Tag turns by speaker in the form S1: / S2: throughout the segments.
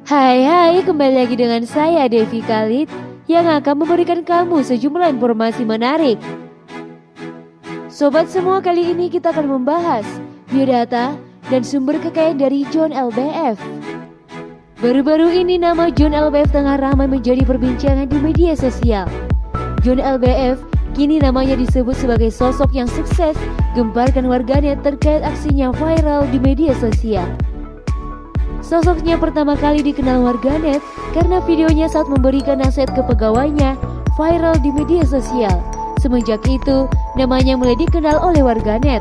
S1: Hai, kembali lagi dengan saya Devi Khalid yang akan memberikan kamu sejumlah informasi menarik. Sobat semua, kali ini kita akan membahas biodata dan sumber kekayaan dari John LBF. Baru-baru ini nama John LBF tengah ramai menjadi perbincangan di media sosial. John LBF kini namanya disebut sebagai sosok yang sukses gemparkan warganet terkait aksinya viral di media sosial. Sosoknya pertama kali dikenal warganet karena videonya saat memberikan nasihat ke pegawainya viral di media sosial. Semenjak itu, namanya mulai dikenal oleh warganet.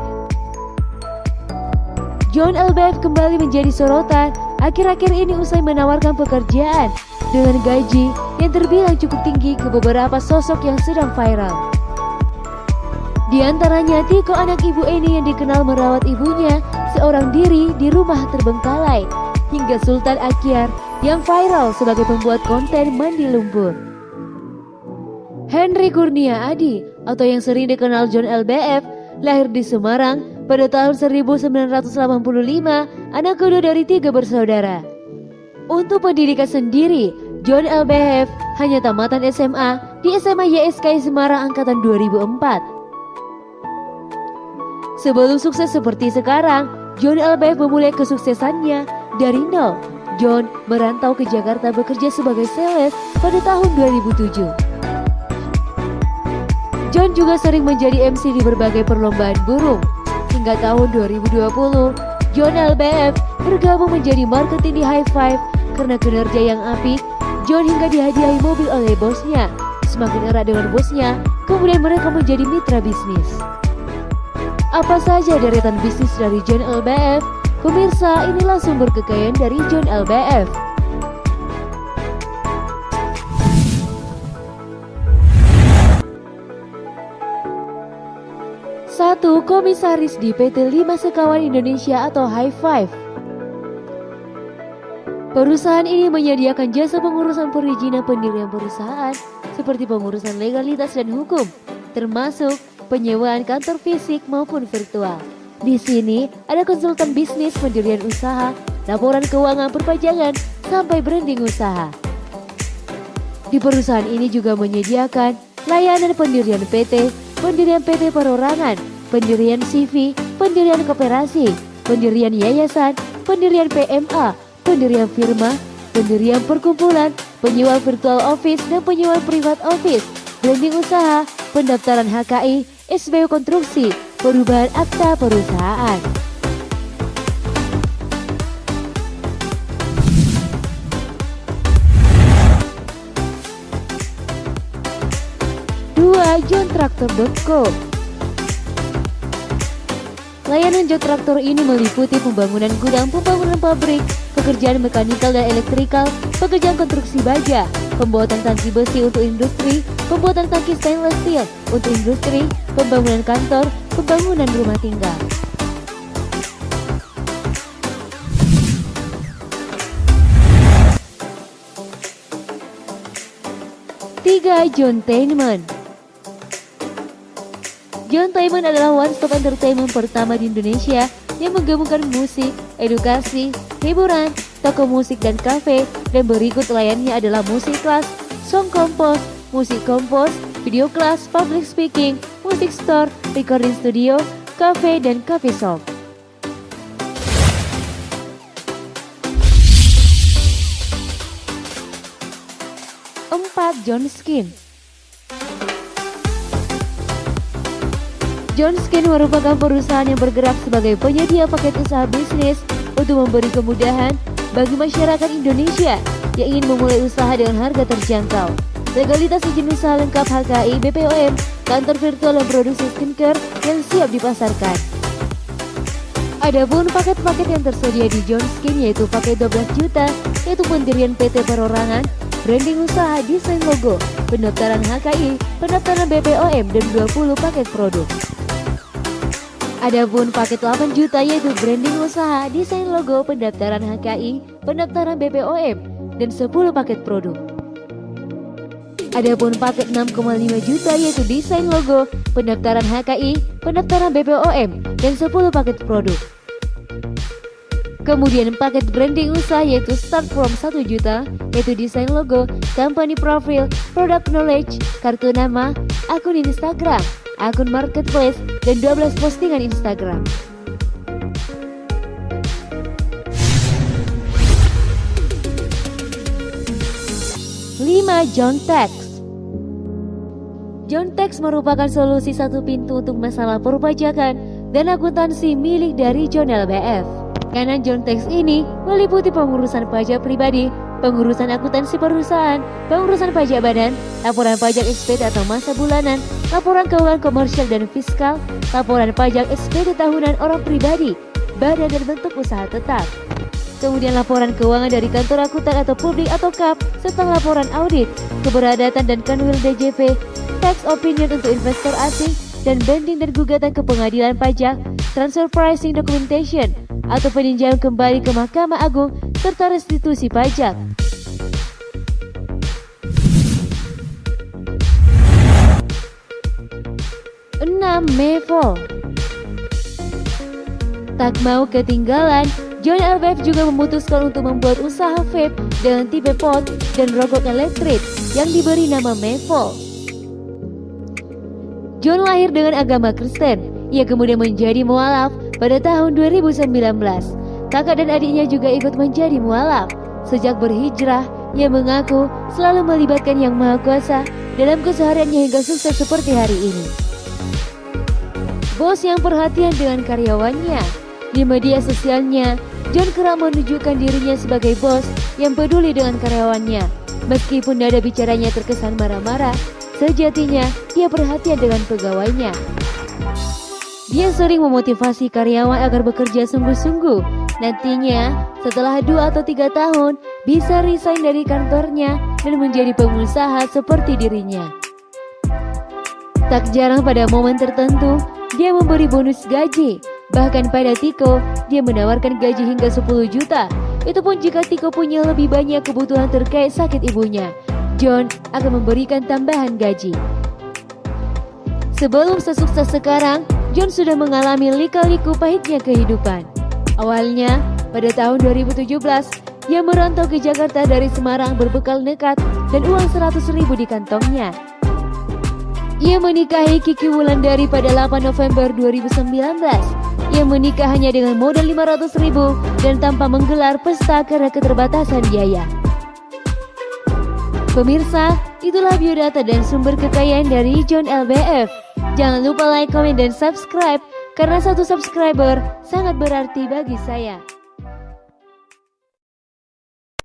S1: John LBF kembali menjadi sorotan akhir-akhir ini usai menawarkan pekerjaan dengan gaji yang terbilang cukup tinggi ke beberapa sosok yang sedang viral. Di antaranya Tiko, anak ibu Eni yang dikenal merawat ibunya seorang diri di rumah terbengkalai, hingga Sultan Akyar yang viral sebagai pembuat konten mandi lumpur. Henry Kurnia Adi atau yang sering dikenal John LBF lahir di Semarang pada tahun 1985, anak kedua dari 3 bersaudara. Untuk pendidikan sendiri, John LBF hanya tamatan SMA di SMA YSKI Semarang angkatan 2004. Sebelum sukses seperti sekarang, John LBF memulai kesuksesannya dari nol. John merantau ke Jakarta bekerja sebagai sales pada tahun 2007. John juga sering menjadi MC di berbagai perlombaan burung. Hingga tahun 2020, John LBF bergabung menjadi marketing di High Five. Karena kinerja yang apik, John hingga dihadiahi mobil oleh bosnya. Semakin erat dengan bosnya, kemudian mereka menjadi mitra bisnis. Apa saja deretan bisnis dari John LBF? Pemirsa, inilah sumber kekayaan dari John LBF. Satu, komisaris di PT 5 Sekawan Indonesia atau High Five. Perusahaan ini menyediakan jasa pengurusan perizinan pendirian perusahaan seperti pengurusan legalitas dan hukum, termasuk penyewaan kantor fisik maupun virtual. Di sini ada konsultan bisnis, pendirian usaha, laporan keuangan, perpajakan, sampai branding usaha. Di perusahaan ini juga menyediakan layanan pendirian PT, pendirian PT perorangan, pendirian CV, pendirian koperasi, pendirian yayasan, pendirian PMA, pendirian firma, pendirian perkumpulan, penyewa virtual office dan penyewa private office, branding usaha, pendaftaran HKI, SBU konstruksi, perubahan akta perusahaan. Dua, JohnTraktor.co. Layanan John Traktor ini meliputi pembangunan gudang, pembangunan pabrik, pekerjaan mekanikal dan elektrikal, pekerjaan konstruksi baja, pembuatan tangki besi untuk industri, pembuatan tangki stainless steel untuk industri, pembangunan kantor, pembangunan rumah tinggal. Tiga, Johntainment. Johntainment adalah one-stop entertainment pertama di Indonesia yang menggabungkan musik, edukasi, hiburan, toko musik dan kafe, dan berikut layannya adalah musik kelas, song kompos, musik kompos, video kelas, public speaking, musik store, recording studio, kafe, dan cafe shop. 4, Johnskin. Johnskin merupakan perusahaan yang bergerak sebagai penyedia paket usaha bisnis untuk memberi kemudahan bagi masyarakat Indonesia yang ingin memulai usaha dengan harga terjangkau. Legalitas izin usaha lengkap HKI, BPOM, kantor virtual dan produksi skincare yang siap dipasarkan. Adapun paket-paket yang tersedia di Johnskin yaitu paket 12 juta, yaitu pendirian PT perorangan, branding usaha, desain logo, pendaftaran HKI, pendaftaran BPOM, dan 20 paket produk. Adapun paket 8 juta yaitu branding usaha, desain logo, pendaftaran HKI, pendaftaran BPOM, dan 10 paket produk. Adapun paket 6,5 juta yaitu desain logo, pendaftaran HKI, pendaftaran BPOM, dan 10 paket produk. Kemudian paket branding usaha yaitu start from 1 juta, yaitu desain logo, company profile, product knowledge, kartu nama, akun Instagram, akun marketplace, dan 12 postingan Instagram. John Tax. John Tax merupakan solusi satu pintu untuk masalah perpajakan dan akuntansi milik dari John LBF. Karena John Tax ini meliputi pengurusan pajak pribadi, pengurusan akuntansi perusahaan, pengurusan pajak badan, laporan pajak SPT atau masa bulanan, laporan keuangan komersial dan fiskal, laporan pajak SPT tahunan orang pribadi, badan dan bentuk usaha tetap. Kemudian laporan keuangan dari kantor akuntan atau publik atau KAP, serta laporan audit, keberadaan dan kanwil DJP, tax opinion untuk investor asing, dan banding dan gugatan ke pengadilan pajak, transfer pricing documentation, atau peninjauan kembali ke Mahkamah Agung, serta restitusi pajak. Mevo. Tak mau ketinggalan, John LBF juga memutuskan untuk membuat usaha vape dengan tipe pot dan rokok elektrik yang diberi nama Mevo. John lahir dengan agama Kristen. Ia kemudian menjadi mualaf pada tahun 2019. Kakak dan adiknya juga ikut menjadi mualaf. Sejak berhijrah, ia mengaku selalu melibatkan Yang Maha Kuasa dalam kesehariannya hingga sukses seperti hari ini. Bos yang perhatian dengan karyawannya. Di media sosialnya, John kerap menunjukkan dirinya sebagai bos yang peduli dengan karyawannya. Meskipun nada bicaranya terkesan marah-marah, sejatinya dia perhatian dengan pegawainya. Dia sering memotivasi karyawan agar bekerja sungguh-sungguh. Nantinya, setelah 2 atau 3 tahun, bisa resign dari kantornya dan menjadi pengusaha seperti dirinya. Tak jarang pada momen tertentu, dia memberi bonus gaji. Bahkan pada Tiko, dia menawarkan gaji hingga 10 juta. Itu pun jika Tiko punya lebih banyak kebutuhan terkait sakit ibunya. John akan memberikan tambahan gaji. Sebelum sesukses sekarang, John sudah mengalami lika-liku pahitnya kehidupan. Awalnya, pada tahun 2017, ia merantau ke Jakarta dari Semarang berbekal nekat dan uang 100.000 di kantongnya. Ia menikahi Kiki Wulandari pada 8 November 2019. Ia menikah hanya dengan modal 500.000 dan tanpa menggelar pesta karena keterbatasan biaya. Pemirsa, itulah biodata dan sumber kekayaan dari John LBF. Jangan lupa like, komen, dan subscribe karena satu subscriber sangat berarti bagi saya.